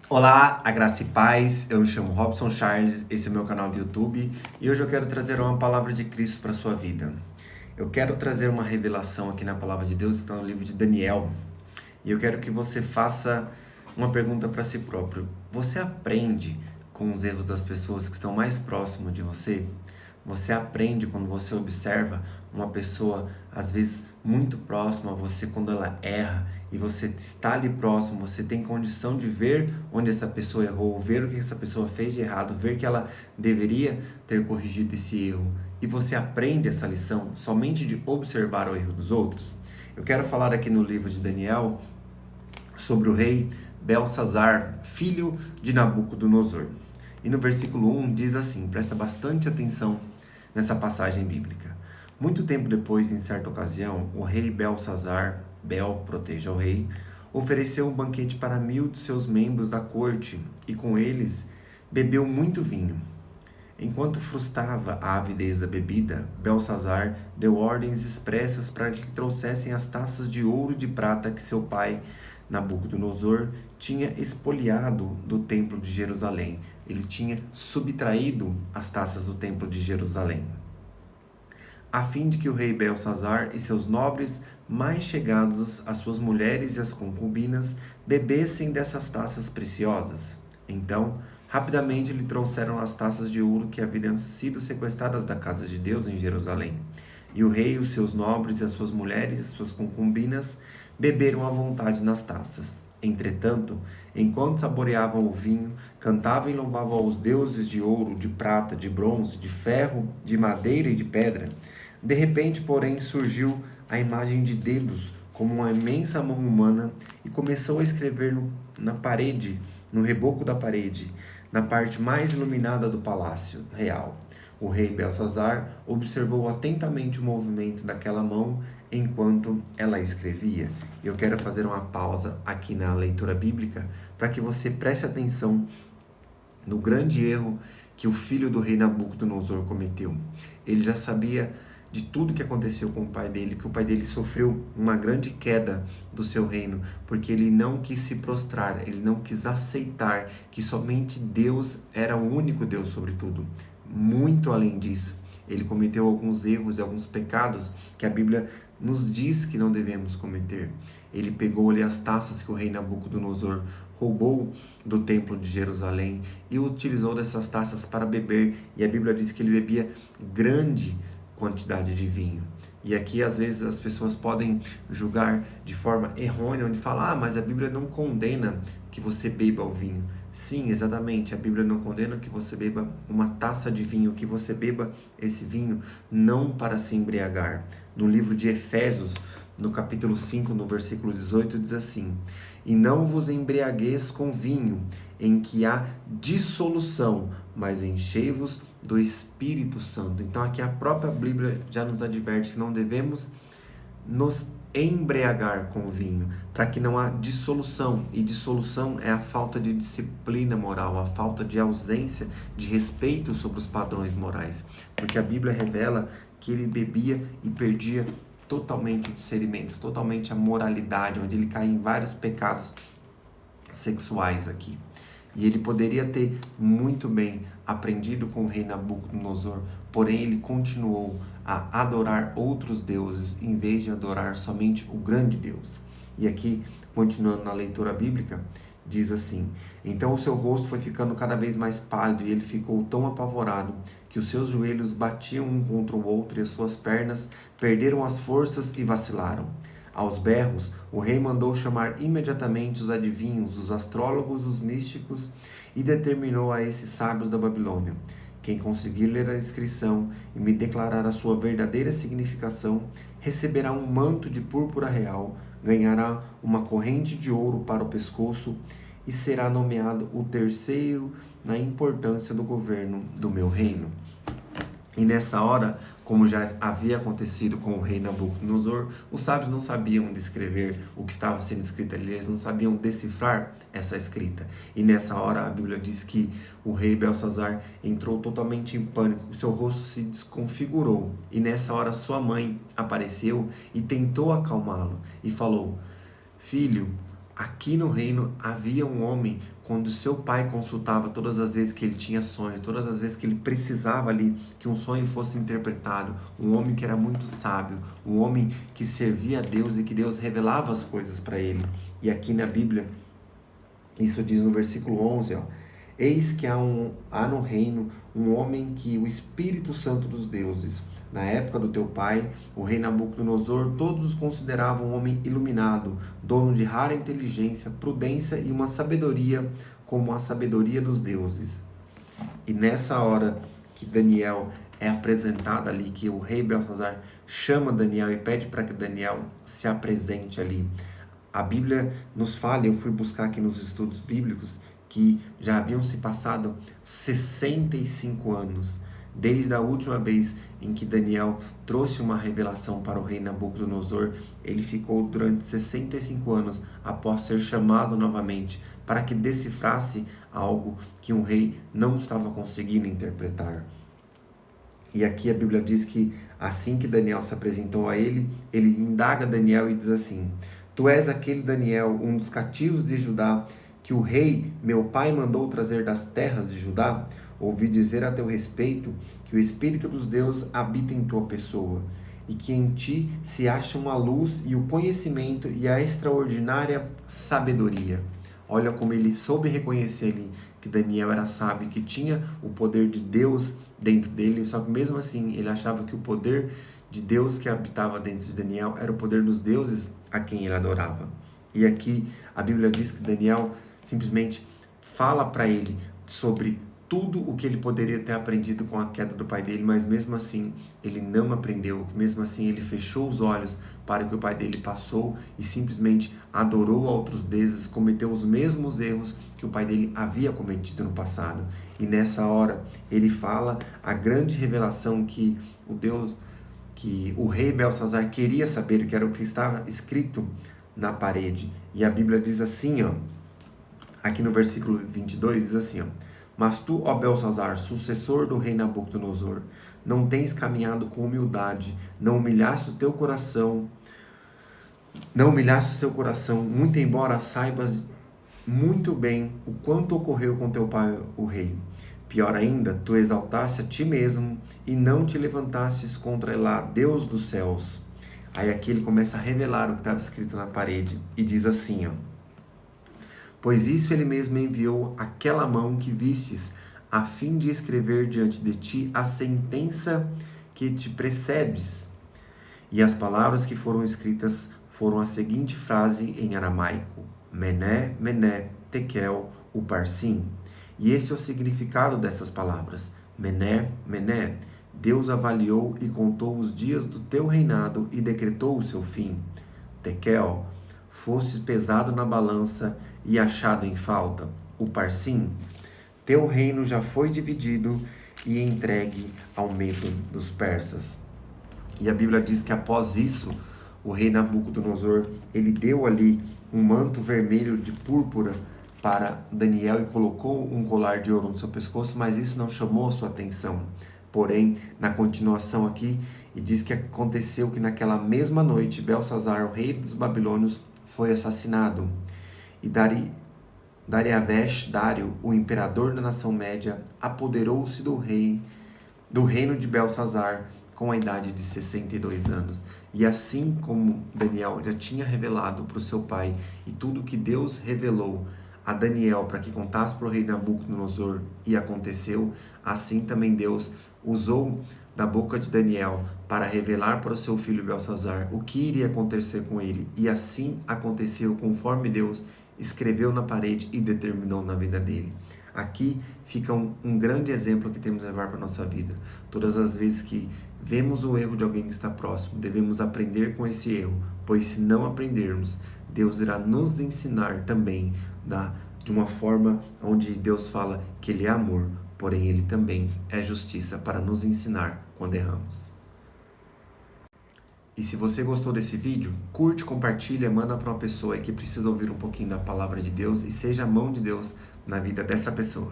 Olá, a graça e paz, eu me chamo Robson Charles, esse é o meu canal do YouTube e hoje eu quero trazer uma palavra de Cristo para a sua vida. Eu quero trazer uma revelação aqui na palavra de Deus, que está no livro de Daniel, e eu quero que você faça uma pergunta para si próprio. Você aprende com os erros das pessoas que estão mais próximo de você? Você aprende quando você observa uma pessoa, às vezes muito próxima a você, quando ela erra e você está ali próximo, você tem condição de ver onde essa pessoa errou, ver o que essa pessoa fez de errado, ver que ela deveria ter corrigido esse erro. E você aprende essa lição somente de observar o erro dos outros? Eu quero falar aqui no livro de Daniel sobre o rei Belsazar, filho de Nabucodonosor. E no versículo 1 diz assim, presta bastante atenção nessa passagem bíblica. Muito tempo depois, em certa ocasião, o rei Belsazar, Bel proteja o rei, ofereceu um banquete para 1000 de seus membros da corte e com eles bebeu muito vinho. Enquanto frustava a avidez da bebida, Belsazar deu ordens expressas para que trouxessem as taças de ouro e de prata que seu pai, Nabucodonosor, tinha expoliado do templo de Jerusalém. Ele tinha subtraído as taças do templo de Jerusalém, a fim de que o rei Belsazar e seus nobres mais chegados, as suas mulheres e as concubinas, bebessem dessas taças preciosas. Então, rapidamente lhe trouxeram as taças de ouro que haviam sido sequestradas da casa de Deus em Jerusalém. E o rei, os seus nobres e as suas mulheres e as suas concubinas beberam à vontade nas taças. Entretanto, enquanto saboreavam o vinho, cantavam e louvavam aos deuses de ouro, de prata, de bronze, de ferro, de madeira e de pedra. De repente, porém, surgiu a imagem de dedos como uma imensa mão humana e começou a escrever na parede, no reboco da parede, na parte mais iluminada do palácio real. O rei Belsazar observou atentamente o movimento daquela mão enquanto ela escrevia. Eu quero fazer uma pausa aqui na leitura bíblica para que você preste atenção no grande erro que o filho do rei Nabucodonosor cometeu. Ele já sabia de tudo que aconteceu com o pai dele, que o pai dele sofreu uma grande queda do seu reino, porque ele não quis se prostrar, ele não quis aceitar que somente Deus era o único Deus sobre tudo. Muito além disso, ele cometeu alguns erros e alguns pecados que a Bíblia nos diz que não devemos cometer. Ele pegou ali as taças que o rei Nabucodonosor roubou do templo de Jerusalém e utilizou dessas taças para beber, e a Bíblia diz que ele bebia grande quantidade de vinho. E aqui às vezes as pessoas podem julgar de forma errônea, onde falam, mas a Bíblia não condena que você beba o vinho. Sim, exatamente, a Bíblia não condena que você beba uma taça de vinho, que você beba esse vinho não para se embriagar. No livro de Efésios, no capítulo 5, no versículo 18, diz assim: E não vos embriagueis com vinho, em que há dissolução, mas enchei-vos do Espírito Santo. Então aqui a própria Bíblia já nos adverte que não devemos nos embriagar com vinho, para que não há dissolução. E dissolução é a falta de disciplina moral, a falta de ausência de respeito sobre os padrões morais. Porque a Bíblia revela que ele bebia e perdia totalmente o discernimento, totalmente a moralidade, onde ele cai em vários pecados sexuais aqui. E ele poderia ter muito bem aprendido com o rei Nabucodonosor, porém ele continuou a adorar outros deuses em vez de adorar somente o grande Deus. E aqui, continuando na leitura bíblica, diz assim: Então o seu rosto foi ficando cada vez mais pálido e ele ficou tão apavorado que os seus joelhos batiam um contra o outro e as suas pernas perderam as forças e vacilaram. Aos berros, o rei mandou chamar imediatamente os adivinhos, os astrólogos, os místicos e determinou a esses sábios da Babilônia: quem conseguir ler a inscrição e me declarar a sua verdadeira significação, receberá um manto de púrpura real, ganhará uma corrente de ouro para o pescoço e será nomeado o terceiro na importância do governo do meu reino. E nessa hora, como já havia acontecido com o rei Nabucodonosor, os sábios não sabiam descrever o que estava sendo escrito ali, eles não sabiam decifrar essa escrita. E nessa hora a Bíblia diz que o rei Belsazar entrou totalmente em pânico, seu rosto se desconfigurou. E nessa hora sua mãe apareceu e tentou acalmá-lo e falou: Filho, Aqui no reino havia um homem, quando seu pai consultava todas as vezes que ele tinha sonhos, todas as vezes que ele precisava ali que um sonho fosse interpretado, um homem que era muito sábio, um homem que servia a Deus e que Deus revelava as coisas para ele. E aqui na Bíblia, isso diz no versículo 11, ó, eis que há no reino um homem que o Espírito Santo dos deuses, na época do teu pai, o rei Nabucodonosor, todos os consideravam um homem iluminado, dono de rara inteligência, prudência e uma sabedoria como a sabedoria dos deuses. E nessa hora que Daniel é apresentado ali, que o rei Belsazar chama Daniel e pede para que Daniel se apresente ali. A Bíblia nos fala, eu fui buscar aqui nos estudos bíblicos, que já haviam se passado 65 anos, desde a última vez em que Daniel trouxe uma revelação para o rei Nabucodonosor. Ele ficou durante 65 anos após ser chamado novamente para que decifrasse algo que um rei não estava conseguindo interpretar. E aqui a Bíblia diz que assim que Daniel se apresentou a ele, ele indaga Daniel e diz assim: Tu és aquele Daniel, um dos cativos de Judá, que o rei, meu pai, mandou trazer das terras de Judá? Ouvi dizer a teu respeito que o Espírito dos deuses habita em tua pessoa, e que em ti se acham a luz e o conhecimento e a extraordinária sabedoria. Olha como ele soube reconhecer ali que Daniel era sábio, que tinha o poder de Deus dentro dele, só que mesmo assim ele achava que o poder de Deus que habitava dentro de Daniel era o poder dos deuses a quem ele adorava. E aqui a Bíblia diz que Daniel simplesmente fala para ele sobre tudo o que ele poderia ter aprendido com a queda do pai dele, mas mesmo assim ele não aprendeu, mesmo assim ele fechou os olhos para o que o pai dele passou e simplesmente adorou outros deuses, cometeu os mesmos erros que o pai dele havia cometido no passado. E nessa hora ele fala a grande revelação que o rei Belsazar queria saber, que era o que estava escrito na parede. E a Bíblia diz assim, ó, aqui no versículo 22, diz assim, ó: Mas tu, ó Belsazar, sucessor do rei Nabucodonosor, não tens caminhado com humildade, não humilhaste o seu coração, muito embora saibas muito bem o quanto ocorreu com teu pai, o rei. Pior ainda, tu exaltaste a ti mesmo e não te levantastes contra Elá, Deus dos céus. Aí aqui ele começa a revelar o que estava escrito na parede e diz assim, ó: Pois isso ele mesmo enviou aquela mão que vistes, a fim de escrever diante de ti a sentença que te precedes. E as palavras que foram escritas foram a seguinte frase em aramaico: Mené, Mené, Tekel, Uparsim. E esse é o significado dessas palavras. Mené, Mené, Deus avaliou e contou os dias do teu reinado e decretou o seu fim. Tekel, foste pesado na balança e achado em falta. Uparsim, teu reino já foi dividido e entregue ao medo dos persas. E a Bíblia diz que após isso, o rei Nabucodonosor, ele deu ali um manto vermelho de púrpura para Daniel e colocou um colar de ouro no seu pescoço, mas isso não chamou a sua atenção. Porém, na continuação aqui, e diz que aconteceu que naquela mesma noite, Belsazar, o rei dos babilônios, foi assassinado. E Dário, o imperador da nação média, apoderou-se do reino de Belsazar com a idade de 62 anos. E assim como Daniel já tinha revelado para o seu pai, e tudo que Deus revelou a Daniel para que contasse para o rei Nabucodonosor e aconteceu, assim também Deus usou da boca de Daniel para revelar para o seu filho Belsazar o que iria acontecer com ele. E assim aconteceu conforme Deus escreveu na parede e determinou na vida dele. Aqui fica um grande exemplo que temos a levar para a nossa vida. Todas as vezes que vemos o erro de alguém que está próximo, devemos aprender com esse erro, pois se não aprendermos, Deus irá nos ensinar também de uma forma onde Deus fala que Ele é amor, porém Ele também é justiça para nos ensinar quando erramos. E se você gostou desse vídeo, curte, compartilha, manda para uma pessoa que precisa ouvir um pouquinho da palavra de Deus e seja a mão de Deus na vida dessa pessoa.